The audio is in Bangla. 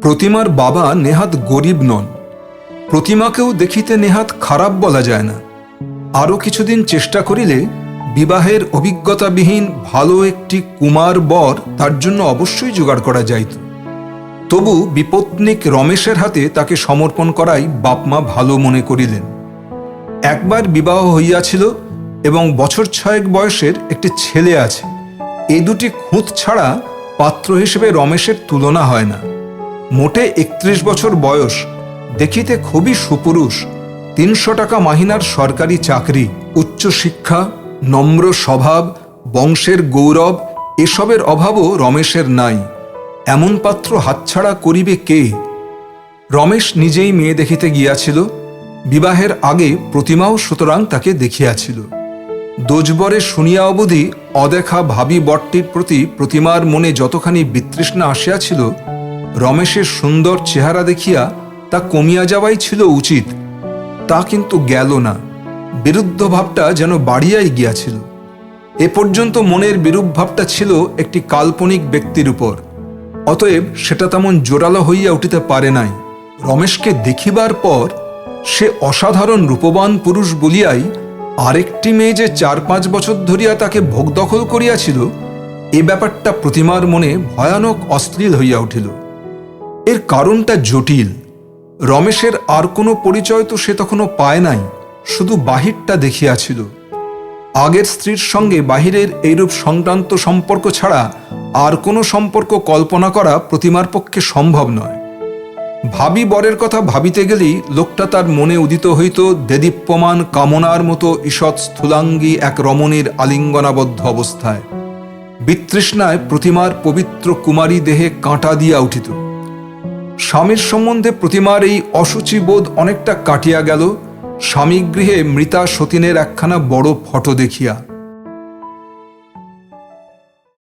প্রতিমার বাবা নেহাত গরিব নন। প্রতিমাকেও দেখিতে নেহাত খারাপ বলা যায় না। আরও কিছুদিন চেষ্টা করিলে বিবাহের অভিজ্ঞতাবিহীন ভালো একটি কুমার বর তার জন্য অবশ্যই জোগাড় করা যাইত। তবু বিপত্নিক রমেশের হাতে তাকে সমর্পণ করাই বাপমা ভালো মনে করিলেন। একবার বিবাহ হইয়াছিল এবং বছর 6 বয়সের একটি ছেলে আছে। এই দুটি খুঁত ছাড়া পাত্র হিসেবে রমেশের তুলনা হয় না। মোটে 31 বছর বয়স, দেখিতে খুবই সুপুরুষ, 300 টাকা মাহিনার সরকারি চাকরি, উচ্চশিক্ষা, নম্র স্বভাব, বংশের গৌরব, এসবের অভাবও রমেশের নাই। এমন পাত্র হাতছাড়া করিবে কে? রমেশ নিজেই মেয়ে দেখিতে গিয়াছিল। বিবাহের আগে প্রতিমাও সুতরাং তাকে দেখিয়াছিল। দোজবরে শুনিয়া অবধি অদেখা ভাবী বটটির প্রতি প্রতিমার মনে যতখানি বিতৃষ্ণা আসিয়াছিল, রমেশের সুন্দর চেহারা দেখিয়া তা কমিয়া যাওয়াই ছিল উচিত। তা কিন্তু গেল না, বিরুদ্ধ ভাবটা যেন বাড়িয়াই গিয়াছিল। এ পর্যন্ত মনের বিরূপ ভাবটা ছিল একটি কাল্পনিক ব্যক্তির উপর, অতএব সেটা তেমন জোরালো হইয়া উঠিতে পারে নাই। রমেশকে দেখিবার পর সে অসাধারণ রূপবান পুরুষ বলিয়াই আরেকটি মেয়ে যে 4-5 বছর ধরিয়া তাকে ভোগ দখল করিয়াছিল, এ ব্যাপারটা প্রতিমার মনে ভয়ানক অশ্লীল হইয়া উঠিল। এর কারণটা জটিল। রমেশের আর কোনো পরিচয় তো সে তখনও পায় নাই, শুধু বাহিরটা দেখিয়াছিল। আগের স্ত্রীর সঙ্গে বাহিরের এইরূপ সংক্রান্ত সম্পর্ক ছাড়া আর কোনো সম্পর্ক কল্পনা করা প্রতিমার পক্ষে সম্ভব নয়। ভাবী বরের কথা ভাবিতে গেলেই লোকটা তার মনে উদিত হইত দেদীপ্যমান কামনার মতো ঈষৎ স্থূলাঙ্গী এক রমণীর আলিঙ্গনাবদ্ধ অবস্থায়। বিতৃষ্ণায় প্রতিমার পবিত্র কুমারী দেহে কাঁটা দিয়া উঠিত। স্বামীর সম্বন্ধে প্রতিমার এই অসুচিবোধ অনেকটা কাটিয়া গেল স্বামীগৃহে মৃতা সতীনের একখানা বড় ফটো দেখিয়া।